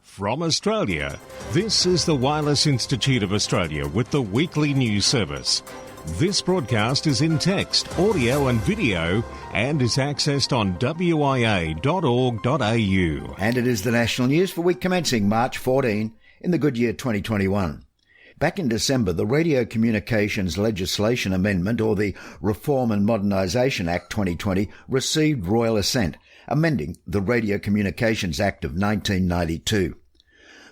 From Australia, this is the Wireless Institute of Australia with the weekly news service. This broadcast is in text, audio and video and is accessed on WIA.org.au. And it is the national news for week commencing March 14 in the good year 2021. Back in December, the Radio Communications Legislation Amendment, or the Reform and Modernisation Act 2020, received royal assent, amending the Radio Communications Act of 1992.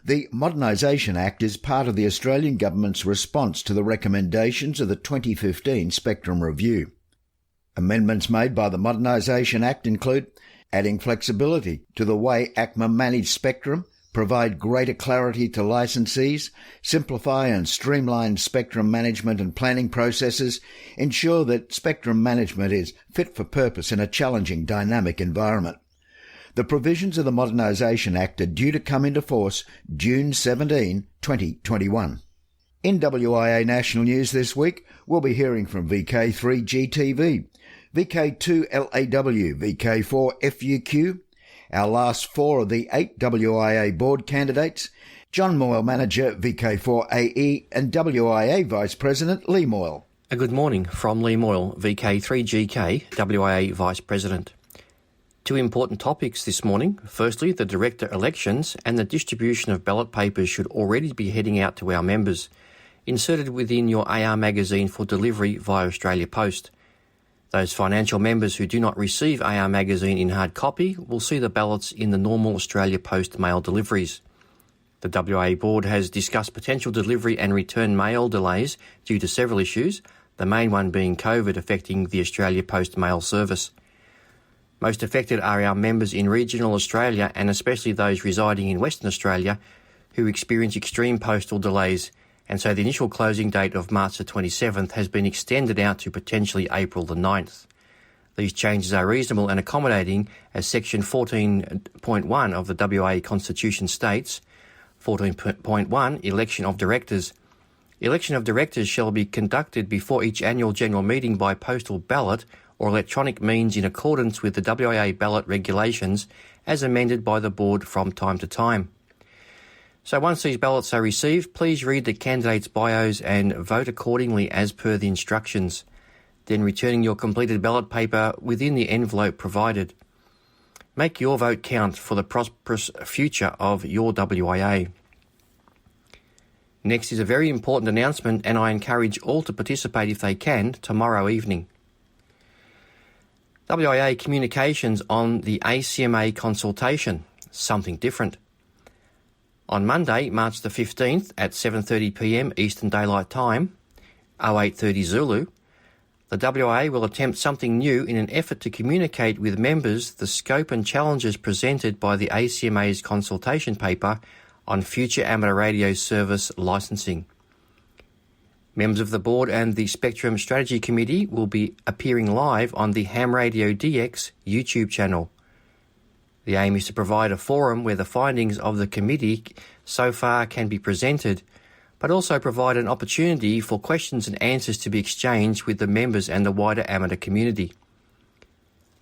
The Modernisation Act is part of the Australian Government's response to the recommendations of the 2015 Spectrum Review. Amendments made by the Modernisation Act include adding flexibility to the way ACMA manage spectrum, provide greater clarity to licensees, simplify and streamline spectrum management and planning processes, ensure that spectrum management is fit for purpose in a challenging dynamic environment. The provisions of the Modernisation Act are due to come into force June 17, 2021. In WIA National News this week, we'll be hearing from VK3GTV, VK2LAW, VK4FUQ, our last 4 of the 8 WIA board candidates, John Moyle Manager, VK4AE, and WIA Vice President Lee Moyle. Good morning from Lee Moyle, VK3GK, WIA Vice President. 2 important topics this morning. Firstly, the director elections and the distribution of ballot papers should already be heading out to our members, inserted within your AR magazine for delivery via Australia Post. Those financial members who do not receive AR magazine in hard copy will see the ballots in the normal Australia Post mail deliveries. The WA board has discussed potential delivery and return mail delays due to several issues, the main one being COVID affecting the Australia Post mail service. Most affected are our members in regional Australia and especially those residing in Western Australia who experience extreme postal delays, and so the initial closing date of March the 27th has been extended out to potentially April the 9th. These changes are reasonable and accommodating as Section 14.1 of the WA Constitution states. 14.1 Election of Directors. Election of Directors shall be conducted before each annual general meeting by postal ballot or electronic means in accordance with the WIA ballot regulations as amended by the board from time to time. So once these ballots are received, please read the candidates' bios and vote accordingly as per the instructions, then returning your completed ballot paper within the envelope provided. Make your vote count for the prosperous future of your WIA. Next is a very important announcement, and I encourage all to participate if they can tomorrow evening. WIA communications on the ACMA consultation, something different. On Monday, March the 15th at 7:30pm Eastern Daylight Time, 0830 Zulu, the WIA will attempt something new in an effort to communicate with members the scope and challenges presented by the ACMA's consultation paper on future amateur radio service licensing. Members of the board and the Spectrum Strategy Committee will be appearing live on the Ham Radio DX YouTube channel. The aim is to provide a forum where the findings of the committee so far can be presented, but also provide an opportunity for questions and answers to be exchanged with the members and the wider amateur community.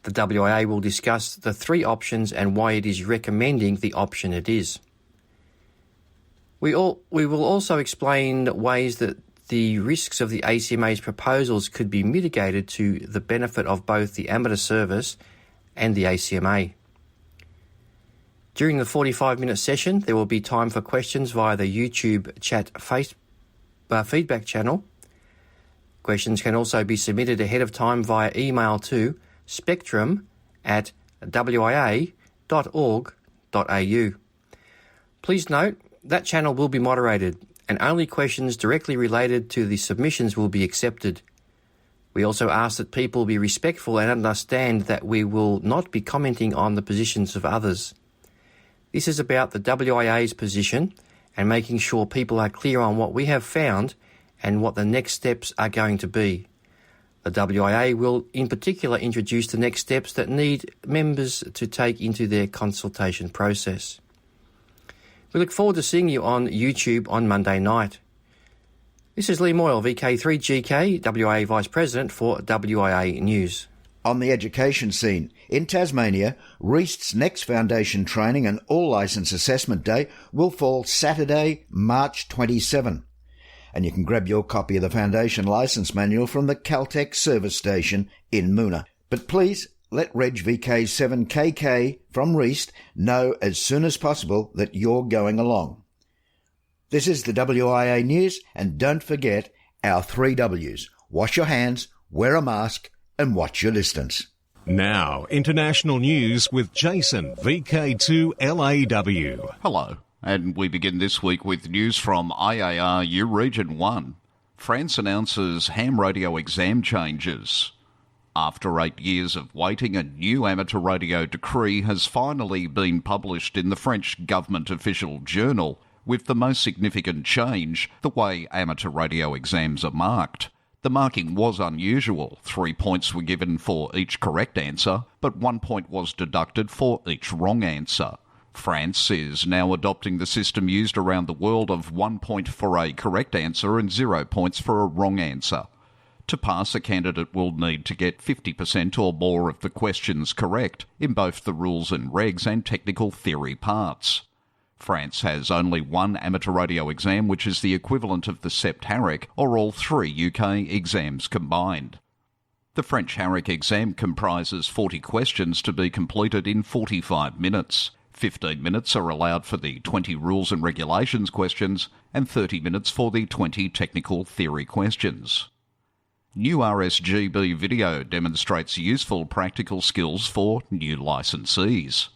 The WIA will discuss the 3 options and why it is recommending the option it is. We will also explain ways that the risks of the ACMA's proposals could be mitigated to the benefit of both the amateur service and the ACMA. During the 45-minute session, there will be time for questions via the YouTube chat feedback channel. Questions can also be submitted ahead of time via email to spectrum@wia.org.au. Please note that channel will be moderated, and only questions directly related to the submissions will be accepted. We also ask that people be respectful and understand that we will not be commenting on the positions of others. This is about the WIA's position and making sure people are clear on what we have found and what the next steps are going to be. The WIA will in particular introduce the next steps that need members to take into their consultation process. We look forward to seeing you on YouTube on Monday night. This is Lee Moyle, VK3GK, WIA Vice President for WIA News. On the education scene, In Tasmania, REAST's next foundation training and all licence assessment day will fall Saturday, March 27. And you can grab your copy of the foundation licence manual from the Caltech service station in Moona. But please let Reg VK7KK from REAST know as soon as possible that you're going along. This is the WIA News, and don't forget our 3 W's. Wash your hands, wear a mask, and watch your distance. Now, international news with Jason, VK2LAW. Hello, and we begin this week with news from IARU Region 1. France announces ham radio exam changes. After 8 years of waiting, a new amateur radio decree has finally been published in the French government official journal, with the most significant change, the way amateur radio exams are marked. The marking was unusual. 3 points were given for each correct answer, but 1 point was deducted for each wrong answer. France is now adopting the system used around the world of 1 point for a correct answer and 0 points for a wrong answer. To pass, a candidate will need to get 50% or more of the questions correct in both the rules and regs and technical theory parts. France has only one amateur radio exam, which is the equivalent of the CEPT HAREC, or all 3 UK exams combined. The French HAREC exam comprises 40 questions to be completed in 45 minutes. 15 minutes are allowed for the 20 rules and regulations questions, and 30 minutes for the 20 technical theory questions. New RSGB video demonstrates useful practical skills for new licensees.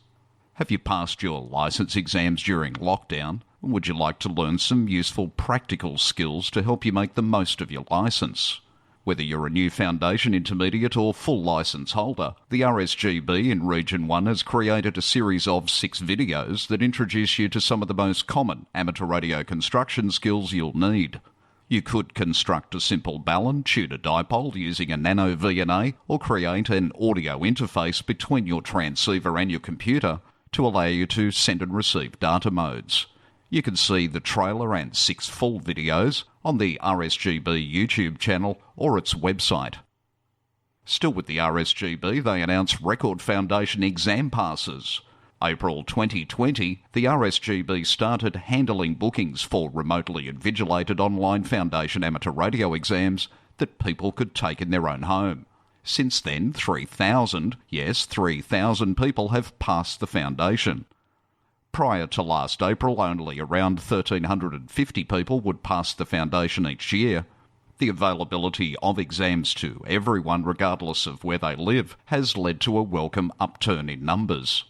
Have you passed your licence exams during lockdown? Would you like to learn some useful practical skills to help you make the most of your licence? Whether you're a new foundation, intermediate or full licence holder, the RSGB in Region 1 has created a series of 6 videos that introduce you to some of the most common amateur radio construction skills you'll need. You could construct a simple balun, tune a dipole using a nano VNA, or create an audio interface between your transceiver and your computer to allow you to send and receive data modes. You can see the trailer and 6 full videos on the RSGB YouTube channel or its website. Still with the RSGB, they announce record foundation exam passes. April 2020, the RSGB started handling bookings for remotely invigilated online foundation amateur radio exams that people could take in their own home. Since then, 3,000 people have passed the foundation. Prior to last April, only around 1,350 people would pass the foundation each year. The availability of exams to everyone, regardless of where they live, has led to a welcome upturn in numbers.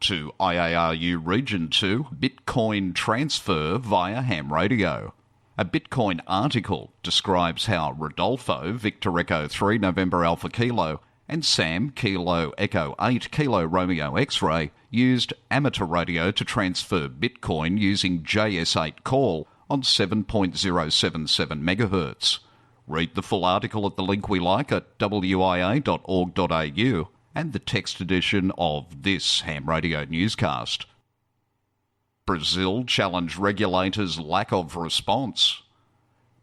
To IARU Region 2, Bitcoin transfer via ham radio. A Bitcoin article describes how Rodolfo, Victor Echo 3 November Alpha Kilo, and Sam, Kilo Echo 8 Kilo Romeo X-ray, used amateur radio to transfer Bitcoin using JS8 call on 7.077 MHz. Read the full article at the link we like at wia.org.au and the text edition of this ham radio newscast. Brazil challenged regulators' lack of response.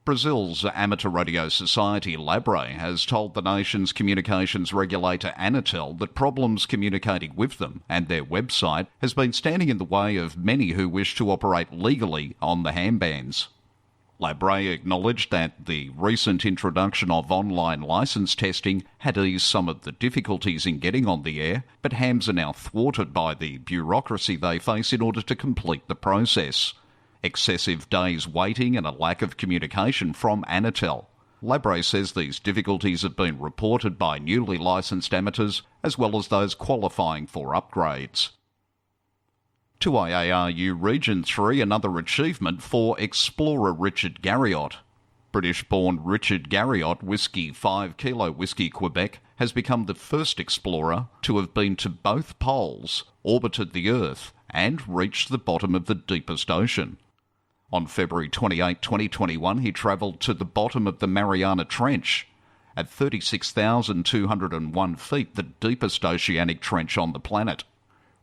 Brazil's Amateur Radio Society, LABRE, has told the nation's communications regulator Anatel that problems communicating with them and their website has been standing in the way of many who wish to operate legally on the ham bands. LABRE acknowledged that the recent introduction of online licence testing had eased some of the difficulties in getting on the air, but hams are now thwarted by the bureaucracy they face in order to complete the process. Excessive days waiting and a lack of communication from Anatel. LABRE says these difficulties have been reported by newly licensed amateurs as well as those qualifying for upgrades. To IARU Region 3, another achievement for explorer Richard Garriott. British-born Richard Garriott, Whiskey 5 Kilo Whiskey Quebec, has become the first explorer to have been to both poles, orbited the Earth, and reached the bottom of the deepest ocean. On February 28, 2021, he travelled to the bottom of the Mariana Trench. At 36,201 feet, the deepest oceanic trench on the planet.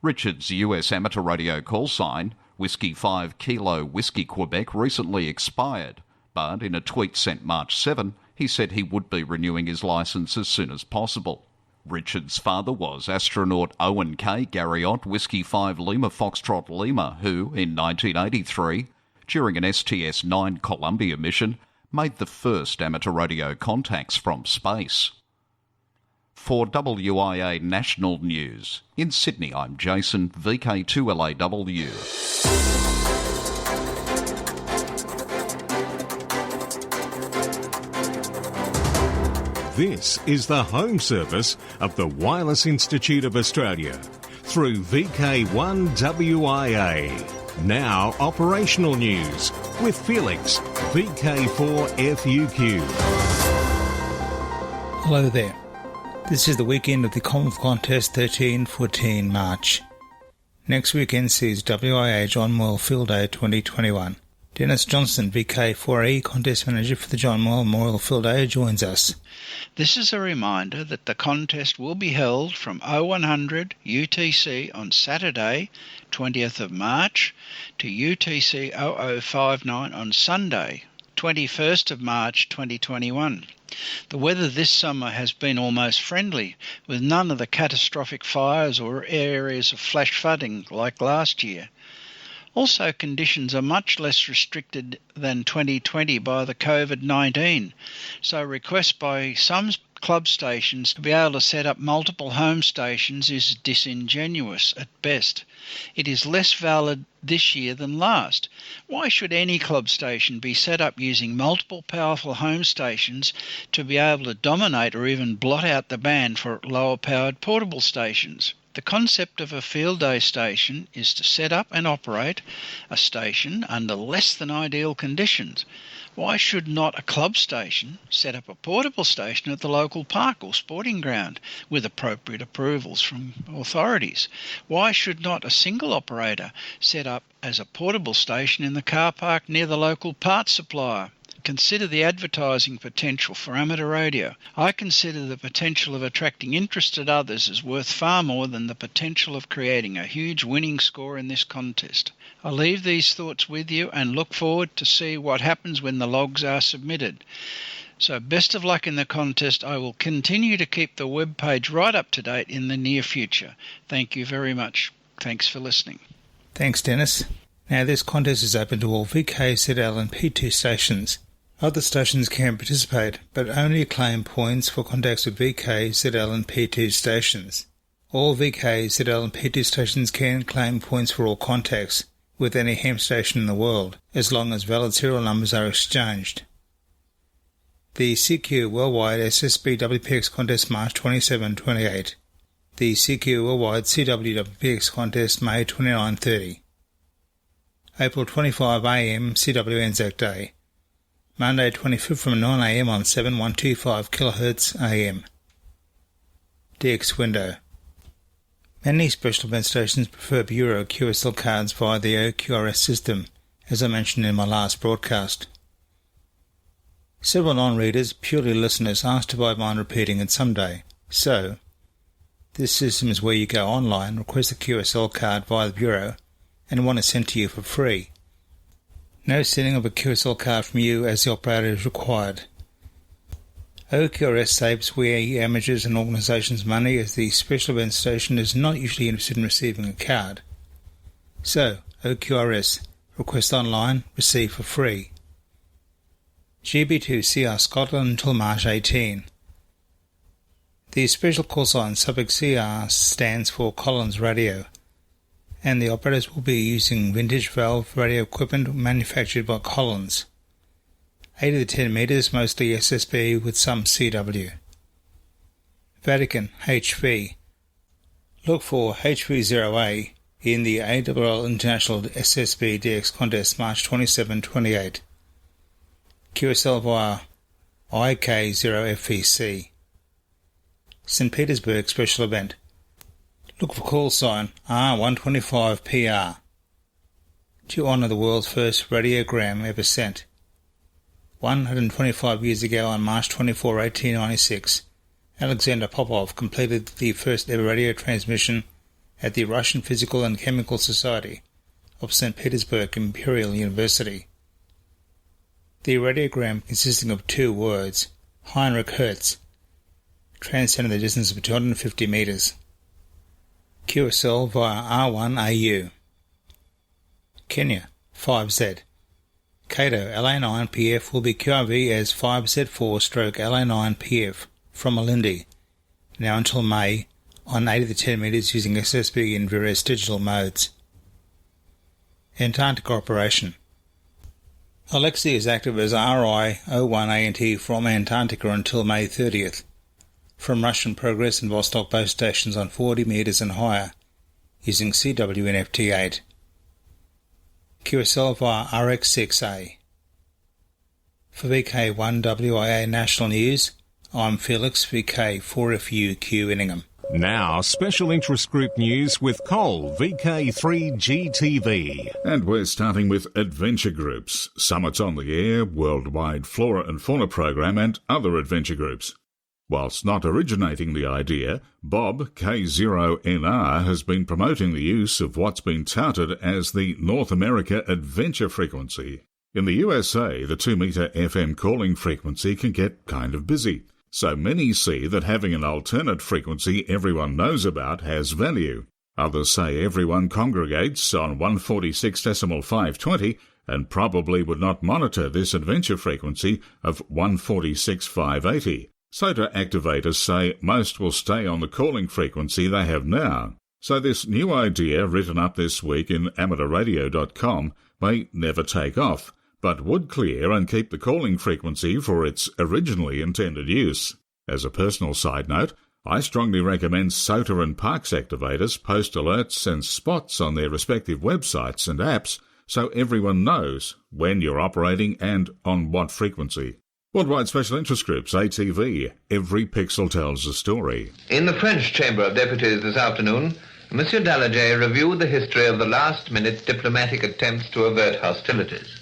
Richard's US amateur radio call sign, Whiskey 5 Kilo Whiskey Quebec, recently expired, but in a tweet sent March 7, he said he would be renewing his licence as soon as possible. Richard's father was astronaut Owen K. Garriott, Whiskey 5 Lima Foxtrot Lima, who, in 1983, during an STS-9 Columbia mission, made the first amateur radio contacts from space. For WIA National News, in Sydney, I'm Jason, VK2LAW. This is the home service of the Wireless Institute of Australia through VK1WIA. Now operational news with Felix, VK4FUQ. Hello there. This is the weekend of the Commonwealth Contest 13-14 March. Next weekend sees WIA John Moyle Field Day 2021. Dennis Johnson, VK4E Contest Manager for the John Moyle Memorial Field Day, joins us. This is a reminder that the contest will be held from 0100 UTC on Saturday, 20th of March, to UTC 0059 on Sunday, 21st of March 2021. The weather this summer has been almost friendly, with none of the catastrophic fires or areas of flash flooding like last year. Also, conditions are much less restricted than 2020 by the COVID-19, so requests by some club stations to be able to set up multiple home stations is disingenuous at best. It is less valid this year than last. Why should any club station be set up using multiple powerful home stations to be able to dominate or even blot out the band for lower-powered portable stations? The concept of a field day station is to set up and operate a station under less than ideal conditions. Why should not a club station set up a portable station at the local park or sporting ground with appropriate approvals from authorities? Why should not a single operator set up as a portable station in the car park near the local parts supplier? Consider the advertising potential for amateur radio. I consider the potential of attracting interested others as worth far more than the potential of creating a huge winning score in this contest. I leave these thoughts with you and look forward to see what happens when the logs are submitted. So best of luck in the contest. I will continue to keep the web page right up to date in the near future. Thank you very much. Thanks for listening. Thanks, Dennis. Now this contest is open to all VK, ZL and P2 stations. Other stations can participate, but only claim points for contacts with VK, ZL and P2 stations. All VK, ZL and P2 stations can claim points for all contacts with any ham station in the world, as long as valid serial numbers are exchanged. The CQ Worldwide SSB WPX Contest March 27-28. The CQ Worldwide CW WPX Contest May 29-30. April 25 AM CW Anzac Day. Monday 25th from 9 AM on 7125 kHz AM. DX window. Many special event stations prefer Bureau QSL cards via the OQRS system, as I mentioned in my last broadcast. Several non-readers, purely listeners, asked if I mind repeating it someday. So, this system is where you go online, request a QSL card via the Bureau, and one is sent to you for free. No sending of a QSL card from you as the operator is required. OQRS saves WIA amateurs and organisations money, as the special event station is not usually interested in receiving a card. So, OQRS, request online, receive for free. GB2CR Scotland until March 18. The special call sign suffix CR stands for Collins Radio, and the operators will be using vintage valve radio equipment manufactured by Collins. 8 to 10 metres, mostly SSB with some CW. Vatican, HV. Look for HV0A in the AWL International SSB DX Contest March 27-28. QSL via IK0FEC. St. Petersburg Special Event. Look for call sign R125PR to honour the world's first radiogram ever sent. 125 years ago on March 24, 1896, Alexander Popov completed the first ever radio transmission at the Russian Physical and Chemical Society of St. Petersburg Imperial University. The radiogram consisting of 2 words, Heinrich Hertz, transcending the distance of 250 metres. QSL via R1AU. Kenya, 5Z. Cato LA9PF will be QRV as 5Z4/LA9PF from Malindi, now until May, on 80 to 10 metres using SSB in various digital modes. Antarctic Operation. Alexei is active as RI-01ANT from Antarctica until May 30th, from Russian Progress and Vostok base stations on 40 metres and higher, using CWNFT8. QSL via RX6A. For VK1WIA National News, I'm Felix, VK4FUQ Inningham. Now, special interest group news with Cole, VK3GTV. And we're starting with adventure groups, Summits on the Air, Worldwide Flora and Fauna Program and other adventure groups. Whilst not originating the idea, Bob K0NR has been promoting the use of what's been touted as the North America Adventure Frequency. In the USA, the 2-metre FM calling frequency can get kind of busy, so many see that having an alternate frequency everyone knows about has value. Others say everyone congregates on 146.520 and probably would not monitor this adventure frequency of 146.580. SOTA activators say most will stay on the calling frequency they have now, so this new idea written up this week in amateurradio.com may never take off, but would clear and keep the calling frequency for its originally intended use. As a personal side note, I strongly recommend SOTA and Parks activators post alerts and spots on their respective websites and apps so everyone knows when you're operating and on what frequency. Worldwide Special Interest Groups, ATV, every pixel tells a story. In the French Chamber of Deputies this afternoon, Monsieur Daladier reviewed the history of the last-minute diplomatic attempts to avert hostilities.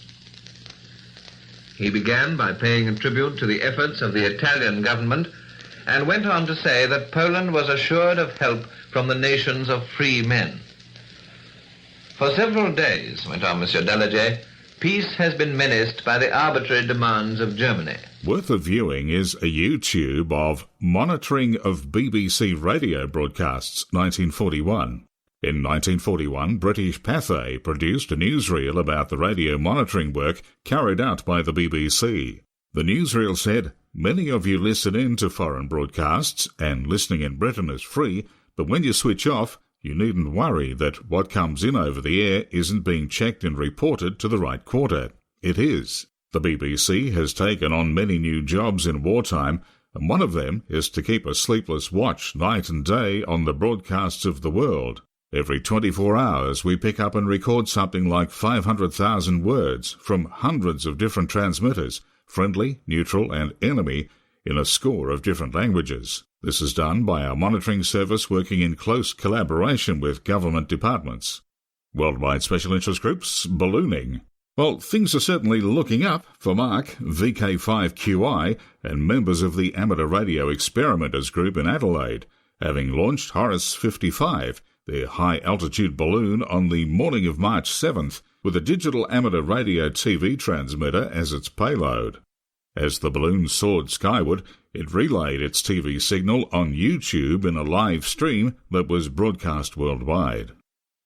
He began by paying a tribute to the efforts of the Italian government and went on to say that Poland was assured of help from the nations of free men. For several days, went on Monsieur Daladier, peace has been menaced by the arbitrary demands of Germany. Worth a viewing is a YouTube of Monitoring of BBC radio broadcasts 1941. In 1941, British Pathé produced a newsreel about the radio monitoring work carried out by the BBC. The newsreel said, "Many of you listen in to foreign broadcasts, and listening in Britain is free, but when you switch off, you needn't worry that what comes in over the air isn't being checked and reported to the right quarter. It is. The BBC has taken on many new jobs in wartime, and one of them is to keep a sleepless watch night and day on the broadcasts of the world. Every 24 hours we pick up and record something like 500,000 words from hundreds of different transmitters, friendly, neutral and enemy, in a score of different languages. This is done by our monitoring service working in close collaboration with government departments." Worldwide Special Interest Groups, ballooning. Well, things are certainly looking up for Mark, VK5QI, and members of the Amateur Radio Experimenters Group in Adelaide, having launched Horus 55, their high-altitude balloon, on the morning of March 7th, with a digital amateur radio TV transmitter as its payload. As the balloon soared skyward, it relayed its TV signal on YouTube in a live stream that was broadcast worldwide.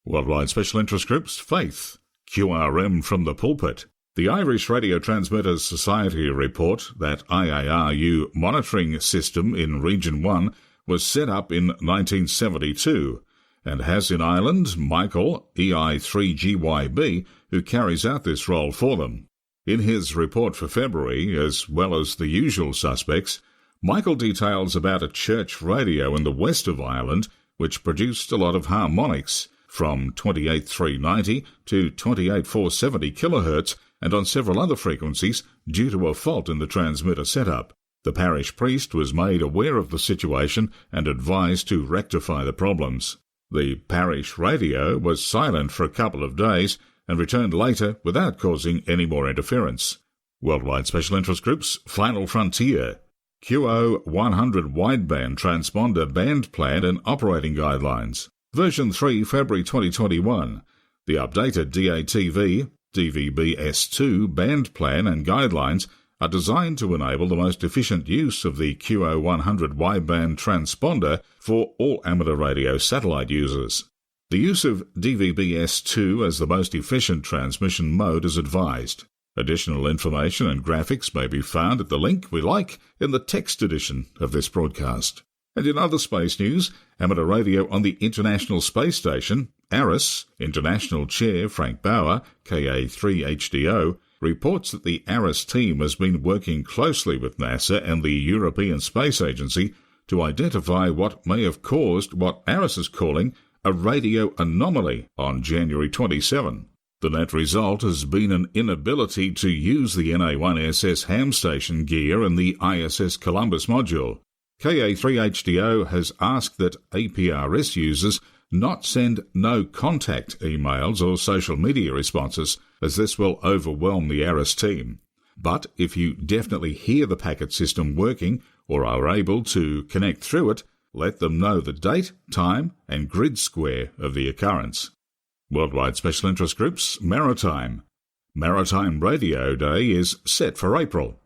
Worldwide Special Interest Groups, Faith, QRM from the pulpit. The Irish Radio Transmitters Society report that IARU monitoring system in Region 1 was set up in 1972 and has in Ireland Michael, EI3GYB, who carries out this role for them. In his report for February, as well as the usual suspects, Michael details about a church radio in the west of Ireland which produced a lot of harmonics, from 28,390 to 28,470 kHz, and on several other frequencies due to a fault in the transmitter setup. The parish priest was made aware of the situation and advised to rectify the problems. The parish radio was silent for a couple of days and returned later without causing any more interference. Worldwide Special Interest Groups, Final Frontier. QO100 wideband transponder band plan and operating guidelines. Version 3, February 2021. The updated DATV, DVB-S2 band plan and guidelines are designed to enable the most efficient use of the QO100 wideband transponder for all amateur radio satellite users. The use of DVB-S2 as the most efficient transmission mode is advised. Additional information and graphics may be found at the link we like in the text edition of this broadcast. And in other space news, amateur radio on the International Space Station, ARIS, International Chair Frank Bauer, KA3HDO, reports that the ARIS team has been working closely with NASA and the European Space Agency to identify what may have caused what ARIS is calling a radio anomaly on January 27. The net result has been an inability to use the NA-1SS ham station gear in the ISS Columbus module. KA3HDO has asked that APRS users not send no-contact emails or social media responses, as this will overwhelm the ARIS team. But if you definitely hear the packet system working or are able to connect through it, let them know the date, time and grid square of the occurrence. Worldwide Special Interest Groups, Maritime. Maritime Radio Day is set for April.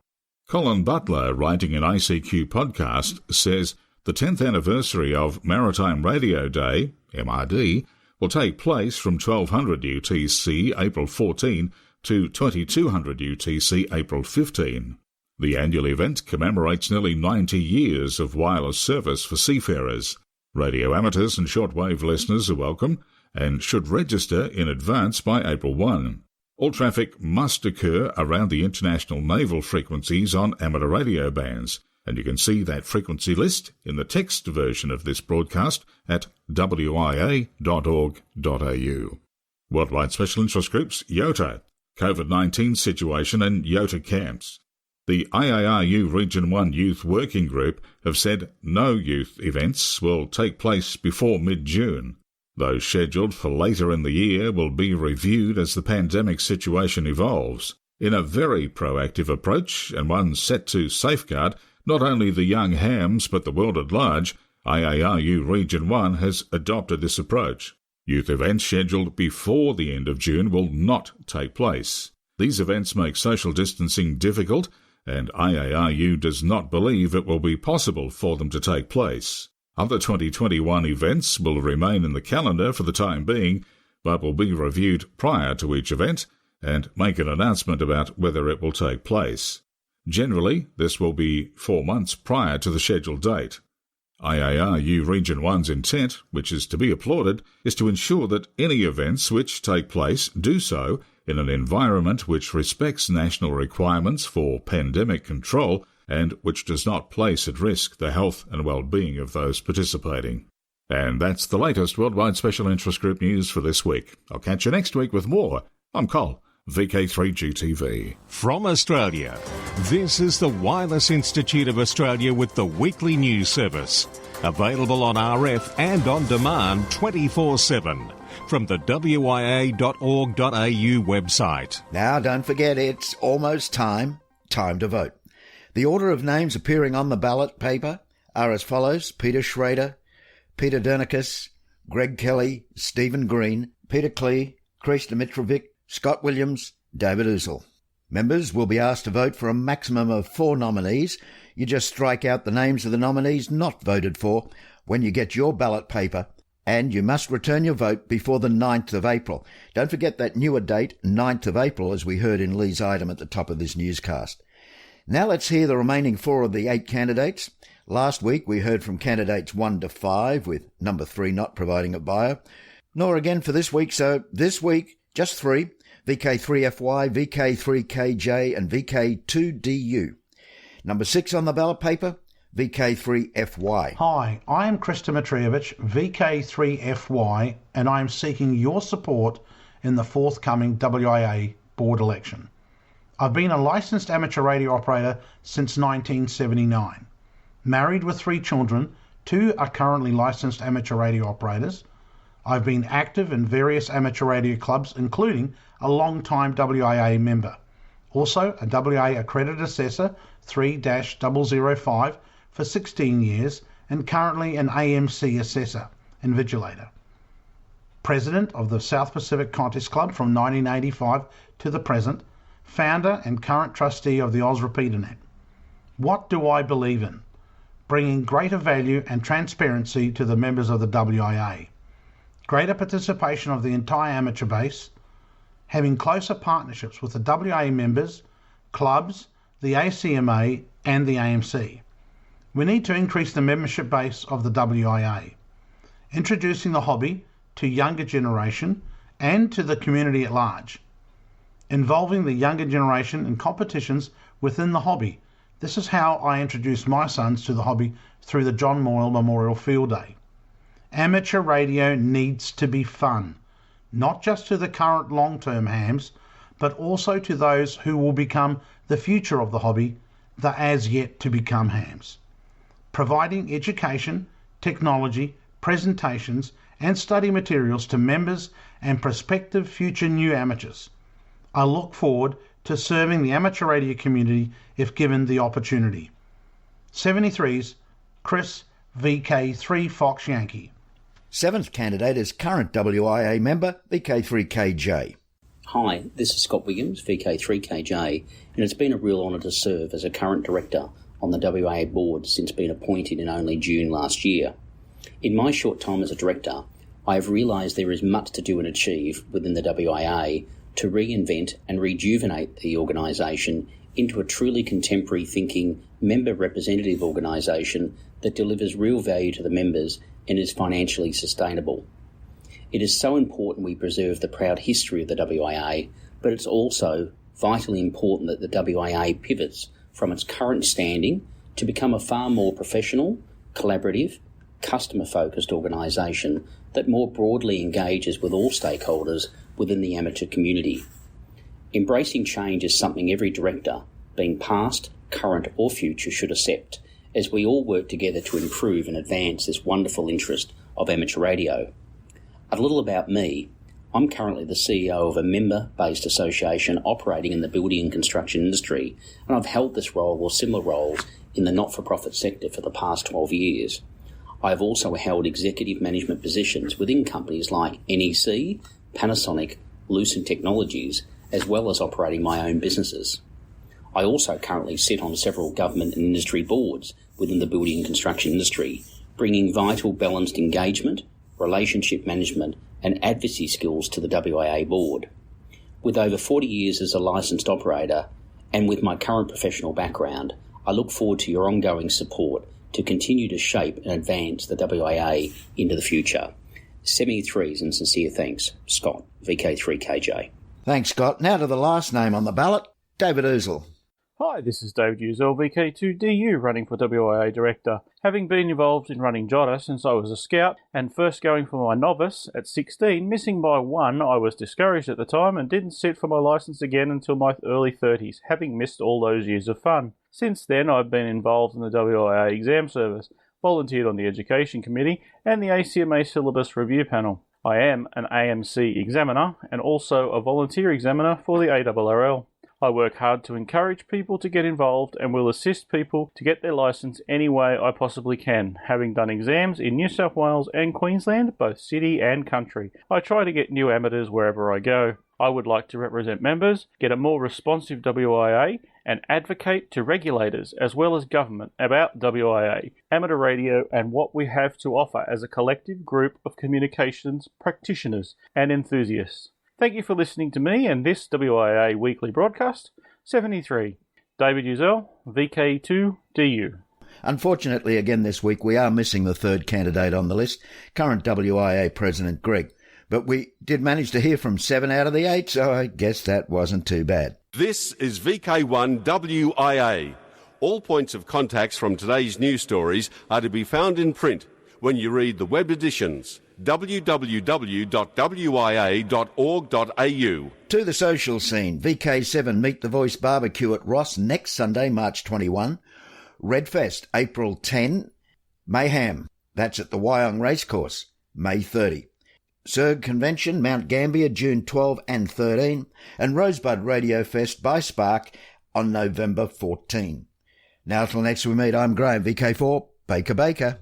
Colin Butler, writing an ICQ podcast, says the 10th anniversary of Maritime Radio Day, MRD, will take place from 1200 UTC April 14 to 2200 UTC April 15. The annual event commemorates nearly 90 years of wireless service for seafarers. Radio amateurs and shortwave listeners are welcome and should register in advance by April 1. All traffic must occur around the international naval frequencies on amateur radio bands, and you can see that frequency list in the text version of this broadcast at wia.org.au. Worldwide Special Interest Groups, YOTA, COVID-19 situation and YOTA camps. The IARU Region 1 Youth Working Group have said no youth events will take place before mid-June. Those scheduled for later in the year will be reviewed as the pandemic situation evolves. In a very proactive approach, and one set to safeguard not only the young hams but the world at large, IARU Region 1 has adopted this approach. Youth events scheduled before the end of June will not take place. These events make social distancing difficult, and IARU does not believe it will be possible for them to take place. Other 2021 events will remain in the calendar for the time being, but will be reviewed prior to each event and make an announcement about whether it will take place. Generally, this will be 4 months prior to the scheduled date. IARU Region 1's intent, which is to be applauded, is to ensure that any events which take place do so in an environment which respects national requirements for pandemic control and which does not place at risk the health and well-being of those participating. And that's the latest Worldwide Special Interest Group news for this week. I'll catch you next week with more. I'm Col, VK3GTV. From Australia, this is the Wireless Institute of Australia with the weekly news service. Available on RF and on demand 24/7 from the WIA.org.au website. Now, don't forget, it's almost time to vote. The order of names appearing on the ballot paper are as follows: Peter Schrader, Peter Dernicus, Greg Kelly, Stephen Green, Peter Klee, Chris Dimitrovic, Scott Williams, David Ousel. Members will be asked to vote for a maximum of 4 nominees. You just strike out the names of the nominees not voted for when you get your ballot paper, and you must return your vote before the 9th of April. Don't forget that newer date, 9th of April, as we heard in Lee's item at the top of this newscast. Now let's hear the remaining 4 of the 8 candidates. Last week we heard from candidates 1 to 5, with number 3 not providing a bio. Nor again for this week, so this week just 3, VK3FY, VK3KJ and VK2DU. Number 6 on the ballot paper, VK3FY. Hi, I am Chris Dimitrievich, VK3FY, and I am seeking your support in the forthcoming WIA board election. I've been a licensed amateur radio operator since 1979. Married with 3 children, 2 are currently licensed amateur radio operators. I've been active in various amateur radio clubs, including a long-time WIA member. Also a WIA accredited assessor 3-005 for 16 years and currently an AMC assessor and vigilator. President of the South Pacific Contest Club from 1985 to the present, founder and current trustee of the Oz Repeaternet. What do I believe in? Bringing greater value and transparency to the members of the WIA, greater participation of the entire amateur base, having closer partnerships with the WIA members, clubs, the ACMA and the AMC. We need to increase the membership base of the WIA, introducing the hobby to younger generation and to the community at large, involving the younger generation in competitions within the hobby. This is how I introduced my sons to the hobby through the John Moyle Memorial Field Day. Amateur radio needs to be fun, not just to the current long-term hams, but also to those who will become the future of the hobby, the as yet to become hams. Providing education, technology, presentations and study materials to members and prospective future new amateurs. I look forward to serving the amateur radio community if given the opportunity. 73's Chris, VK3 Fox Yankee. Seventh candidate is current WIA member VK3KJ. Hi, this is Scott Williams, VK3KJ, and it's been a real honour to serve as a current director on the WIA board since being appointed in only June last year. In my short time as a director, I have realised there is much to do and achieve within the WIA to reinvent and rejuvenate the organisation into a truly contemporary thinking, member representative organisation that delivers real value to the members and is financially sustainable. It is so important we preserve the proud history of the WIA, but it's also vitally important that the WIA pivots from its current standing to become a far more professional, collaborative, customer-focused organisation that more broadly engages with all stakeholders within the amateur community. Embracing change is something every director, being past, current or future, should accept, as we all work together to improve and advance this wonderful interest of amateur radio. A little about me. I'm currently the CEO of a member-based association operating in the building and construction industry, and I've held this role or similar roles in the not-for-profit sector for the past 12 years. I have also held executive management positions within companies like NEC, Panasonic, Lucent Technologies, as well as operating my own businesses. I also currently sit on several government and industry boards within the building and construction industry, bringing vital balanced engagement, relationship management and advocacy skills to the WIA board. With over 40 years as a licensed operator and with my current professional background, I look forward to your ongoing support to continue to shape and advance the WIA into the future. 73s and sincere thanks. Scott, VK3KJ. Thanks, Scott. Now to the last name on the ballot, David Ousel. Hi, this is David Uzel, VK2DU, running for WIA Director. Having been involved in running Jota since I was a scout, and first going for my novice at 16, missing by one, I was discouraged at the time and didn't sit for my licence again until my early 30s, having missed all those years of fun. Since then, I've been involved in the WIA exam service, volunteered on the Education Committee and the ACMA Syllabus Review Panel. I am an AMC examiner and also a volunteer examiner for the ARRL. I work hard to encourage people to get involved and will assist people to get their licence any way I possibly can, having done exams in New South Wales and Queensland, both city and country. I try to get new amateurs wherever I go. I would like to represent members, get a more responsive WIA, and advocate to regulators as well as government about WIA, amateur radio, and what we have to offer as a collective group of communications practitioners and enthusiasts. Thank you for listening to me and this WIA weekly broadcast. 73. David Uzel, VK2DU. Unfortunately, again this week, we are missing the third candidate on the list, current WIA President Greg. But we did manage to hear from 7 out of the 8, so I guess that wasn't too bad. This is VK1WIA. All points of contacts from today's news stories are to be found in print when you read the web editions. www.wia.org.au. To the social scene, VK7 Meet the Voice Barbecue at Ross next Sunday, March 21. Redfest, April 10. Mayhem, that's at the Wyong Racecourse, May 30. Zerg Convention, Mount Gambier, June 12 and 13. And Rosebud Radio Fest by Spark on November 14. Now till next we meet, I'm Graham, VK4, Baker.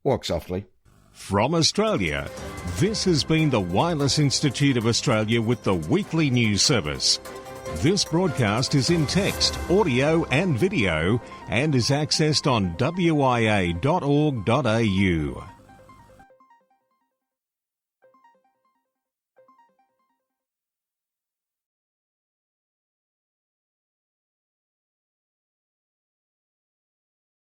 Walk softly. From Australia, this has been the Wireless Institute of Australia with the weekly news service. This broadcast is in text, audio and video and is accessed on wia.org.au.